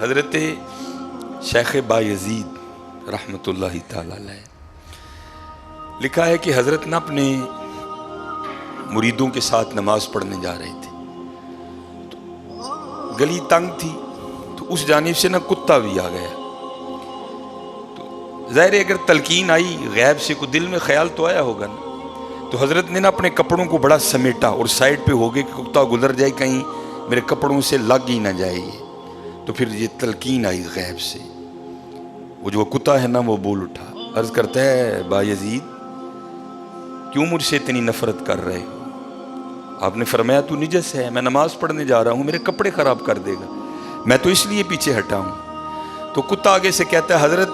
حضرت شیخ بایزید رحمۃ اللہ تعالی علیہ لکھا ہے کہ حضرت نے اپنے مریدوں کے ساتھ نماز پڑھنے جا رہے تھے، تو گلی تنگ تھی، تو اس جانب سے کتا بھی آ گیا۔ تو ظاہر ہے اگر تلقین آئی غیب سے، کوئی دل میں خیال تو آیا ہوگا نا، تو حضرت نے اپنے کپڑوں کو بڑا سمیٹا اور سائڈ پہ ہو گئے کہ کتا گزر جائے، کہیں میرے کپڑوں سے لگ ہی نہ جائے یہ۔ تو پھر یہ تلقین آئی غیب سے، وہ جو کتا ہے نا وہ بول اٹھا، عرض کرتا ہے بایزید کیوں مجھ سے اتنی نفرت کر رہے ہو؟ آپ نے فرمایا تو نجس ہے، میں نماز پڑھنے جا رہا ہوں، میرے کپڑے خراب کر دے گا، میں تو اس لیے پیچھے ہٹا ہوں۔ تو کتا آگے سے کہتا ہے حضرت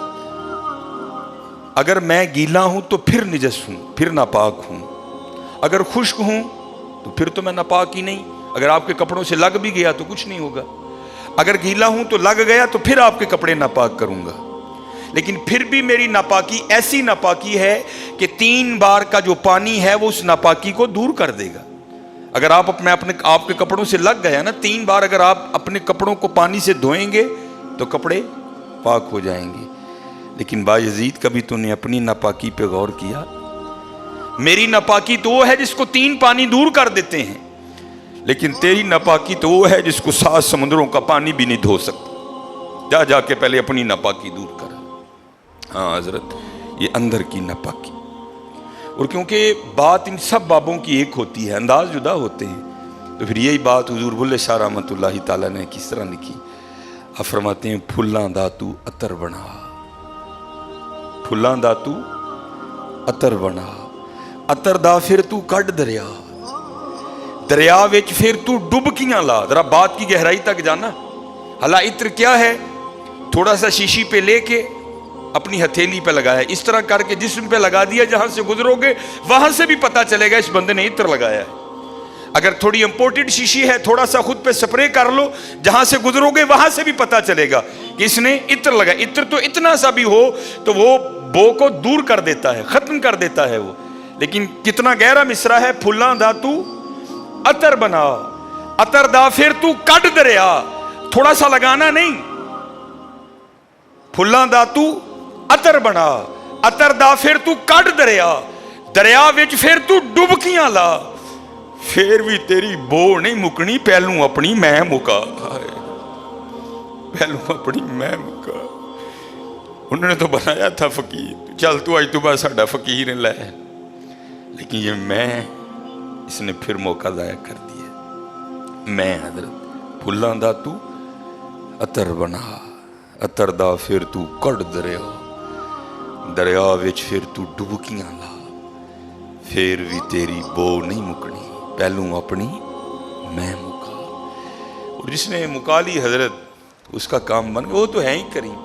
اگر میں گیلا ہوں تو پھر نجس ہوں، پھر ناپاک ہوں، اگر خشک ہوں تو پھر تو میں ناپاک ہی نہیں، اگر آپ کے کپڑوں سے لگ بھی گیا تو کچھ نہیں ہوگا، اگر گیلا ہوں تو لگ گیا تو پھر آپ کے کپڑے ناپاک کروں گا، لیکن پھر بھی میری ناپاکی ایسی ناپاکی ہے کہ 3 بار کا جو پانی ہے وہ اس ناپاکی کو دور کر دے گا۔ اگر آپ کے کپڑوں سے لگ گیا نا 3 بار، اگر آپ اپنے کپڑوں کو پانی سے دھوئیں گے تو کپڑے پاک ہو جائیں گے۔ لیکن بایزید کبھی تو نے اپنی ناپاکی پہ غور کیا؟ میری ناپاکی تو وہ ہے جس کو 3 پانی دور کر دیتے ہیں، لیکن تیری ناپاکی تو وہ ہے جس کو 7 سمندروں کا پانی بھی نہیں دھو سکتا۔ جا کے پہلے اپنی ناپاکی دور کر۔ ہاں حضرت، یہ اندر کی ناپاکی، اور کیونکہ بات ان سب بابوں کی ایک ہوتی ہے، انداز جدا ہوتے ہیں، تو پھر یہی بات حضور بلے شاہ رحمۃ اللہ تعالیٰ نے کس طرح لکھی؟ آپ فرماتے ہیں پھلاں دا تو عطر بنا، پھلاں دا تو عطر بنا، عطر دا پھر تو کڈ دریا، دریا وچ پھر تو ڈبکیاں لا۔ ذرا بات کی گہرائی تک جانا۔ حالا عطر کیا ہے؟ تھوڑا سا شیشی پہ لے کے اپنی ہتھیلی پہ لگایا، اس طرح کر کے جسم پہ لگا دیا، جہاں سے گزرو گے وہاں سے بھی پتا چلے گا اس بندے نے عطر لگایا ہے۔ اگر تھوڑی امپورٹڈ شیشی ہے، تھوڑا سا خود پہ سپرے کر لو، جہاں سے گزرو گے وہاں سے بھی پتا چلے گا کہ اس نے عطر لگایا۔ عطر تو اتنا سا بھی ہو تو وہ بو کو دور کر دیتا ہے، ختم کر دیتا ہے وہ، لیکن کتنا گہرا مصرع ہے، پھلاں دا تو عطر بنا، عطر دا پھر تو کڈ دریا، تھوڑا سا لگانا نہیں، پھلاں دا تو عطر بنا، عطر دا پھر تو کڈ دریا، دریا وچ پھر تو ڈبکیاں لا، پھر بھی تیری بو نہیں مکنی، پہلوں اپنی میں مکا، پہلوں اپنی میں مکا۔ انہوں نے تو بنایا تھا فقیر، چل تو آج تو بعد ساڈا فقیر لے، لیکن یہ میں، اس نے پھر موقع ضائع کر دیا۔ میں حضرت پھلاں دا تو عطر بنا، عطر دا پھر تو کڈ دریا، دریا وچ پھر تو ڈبکیاں لا، پھر بھی تیری بو نہیں مکنی، پہلوں اپنی میں مکا۔ اور جس نے مکا لی حضرت، اس کا کام بن گیا، وہ تو ہے ہی کریم۔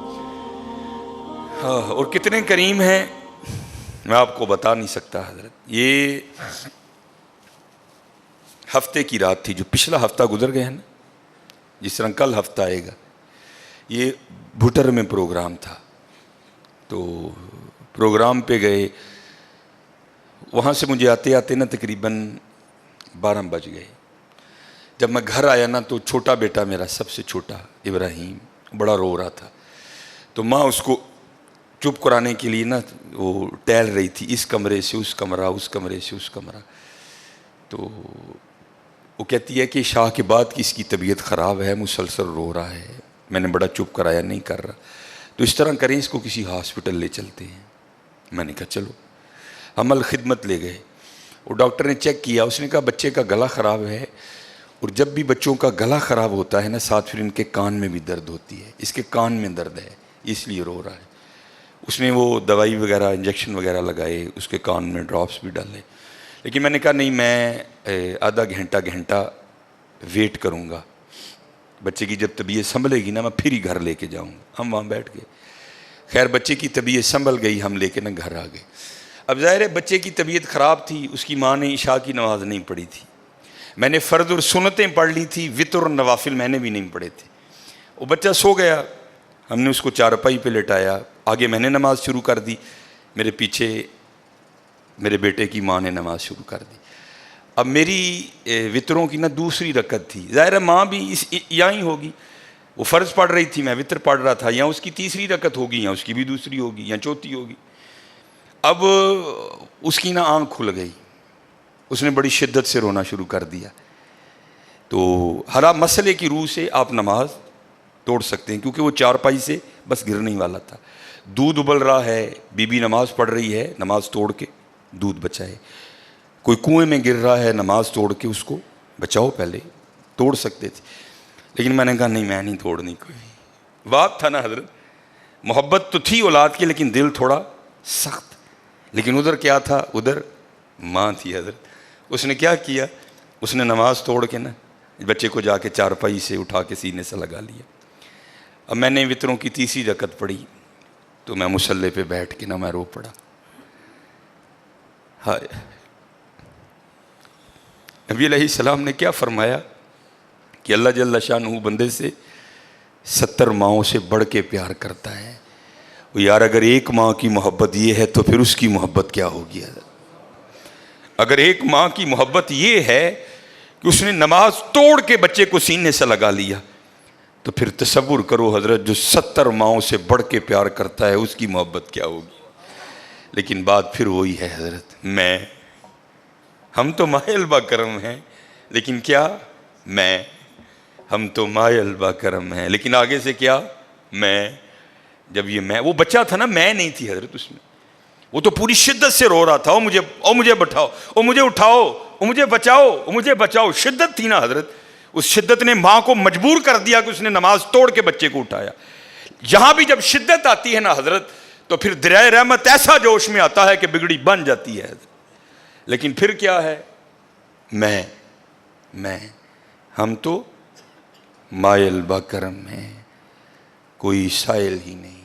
ہاں، اور کتنے کریم ہیں میں آپ کو بتا نہیں سکتا حضرت۔ یہ ہفتے کی رات تھی، جو پچھلا ہفتہ گزر گیا ہے نا، جس طرح کل ہفتہ آئے گا، یہ بھٹر میں پروگرام تھا، تو پروگرام پہ گئے، وہاں سے مجھے آتے آتے نا تقریباً 12 بج گئے۔ جب میں گھر آیا نا تو چھوٹا بیٹا میرا، سب سے چھوٹا ابراہیم، بڑا رو رہا تھا، تو ماں اس کو چپ کرانے کے لیے نا وہ ٹہل رہی تھی، اس کمرے سے اس کمرہ، اس کمرے سے اس کمرہ، تو وہ کہتی ہے کہ شاہ کے بعد کی اس کی طبیعت خراب ہے، مسلسل رو رہا ہے، میں نے بڑا چپ کرایا، نہیں کر رہا، تو اس طرح کریں اس کو کسی ہاسپٹل لے چلتے ہیں۔ میں نے کہا چلو، ہم خدمت لے گئے، اور ڈاکٹر نے چیک کیا، اس نے کہا بچے کا گلا خراب ہے، اور جب بھی بچوں کا گلا خراب ہوتا ہے نا، ساتھ پھر ان کے کان میں بھی درد ہوتی ہے، اس کے کان میں درد ہے اس لیے رو رہا ہے۔ اس نے وہ دوائی وغیرہ انجیکشن وغیرہ لگائے، اس کے کان میں ڈراپس بھی ڈالے، لیکن میں نے کہا نہیں، میں آدھا گھنٹہ ویٹ کروں گا، بچے کی جب طبیعت سنبھلے گی نا میں پھر ہی گھر لے کے جاؤں گا۔ ہم وہاں بیٹھ گئے، خیر بچے کی طبیعت سنبھل گئی، ہم لے کے نا گھر آ گئے۔ اب ظاہر ہے بچے کی طبیعت خراب تھی، اس کی ماں نے عشاء کی نماز نہیں پڑھی تھی، میں نے فرض اور سنتیں پڑھ لی تھی، وتر اور نوافل میں نے بھی نہیں پڑھے تھے۔ وہ بچہ سو گیا، ہم نے اس کو چارپائی پہ لٹایا، آگے میں نے نماز شروع کر دی، میرے پیچھے میرے بیٹے کی ماں نے نماز شروع کر دی۔ اب میری وطروں کی نا دوسری رکعت تھی، ظاہر ہے ماں بھی یہاں ہی ہوگی، وہ فرض پڑھ رہی تھی، میں وطر پڑھ رہا تھا، یا اس کی تیسری رکعت ہوگی یا اس کی بھی دوسری ہوگی یا چوتھی ہوگی. اب اس کی نا آنکھ کھل گئی، اس نے بڑی شدت سے رونا شروع کر دیا. تو ہر مسئلے کی روح سے آپ نماز توڑ سکتے ہیں، کیونکہ وہ چارپائی سے بس گرنے ہی والا تھا. دودھ ابل رہا ہے، بی بی نماز پڑھ رہی ہے، نماز توڑ کے دودھ بچائے. کوئی کنویں میں گر رہا ہے، نماز توڑ کے اس کو بچاؤ. پہلے توڑ سکتے تھے، لیکن میں نے کہا نہیں، میں نہیں توڑنی. کوئی بات تھا نا حضرت، محبت تو تھی اولاد کی لیکن دل تھوڑا سخت. لیکن ادھر کیا تھا؟ ادھر ماں تھی حضرت. اس نے کیا کیا؟ اس نے نماز توڑ کے نا بچے کو جا کے چارپائی سے اٹھا کے سینے سے لگا لیا. اب میں نے وطروں کی تیسری رکعت پڑھی تو میں مصلی پہ بیٹھ کے نا میں رو پڑا. ہائے، نبی علیہ السلام نے کیا فرمایا کہ اللہ جل شانہ بندے سے 70 ماؤں سے بڑھ کے پیار کرتا ہے. یار اگر ایک ماں کی محبت یہ ہے تو پھر اس کی محبت کیا ہوگی؟ اگر ایک ماں کی محبت یہ ہے کہ اس نے نماز توڑ کے بچے کو سینے سے لگا لیا، تو پھر تصور کرو حضرت، جو 70 ماؤں سے بڑھ کے پیار کرتا ہے اس کی محبت کیا ہوگی؟ لیکن بات پھر وہی ہے حضرت، ہم تو مائل با کرم ہیں، لیکن کیا ہم تو مائل با کرم ہیں، لیکن آگے سے کیا؟ جب یہ وہ بچہ تھا نا، میں نہیں تھی حضرت اس میں. وہ تو پوری شدت سے رو رہا تھا، مجھے بٹھاؤ، مجھے اٹھاؤ، مجھے بچاؤ، مجھے بچاؤ. شدت تھی نا حضرت، اس شدت نے ماں کو مجبور کر دیا کہ اس نے نماز توڑ کے بچے کو اٹھایا. یہاں بھی جب شدت آتی ہے نا حضرت، تو پھر دریائے رحمت ایسا جوش میں آتا ہے کہ بگڑی بن جاتی ہے حضرت. لیکن پھر کیا ہے؟ ہم تو مائل با کرم ہیں، کوئی سائل ہی نہیں.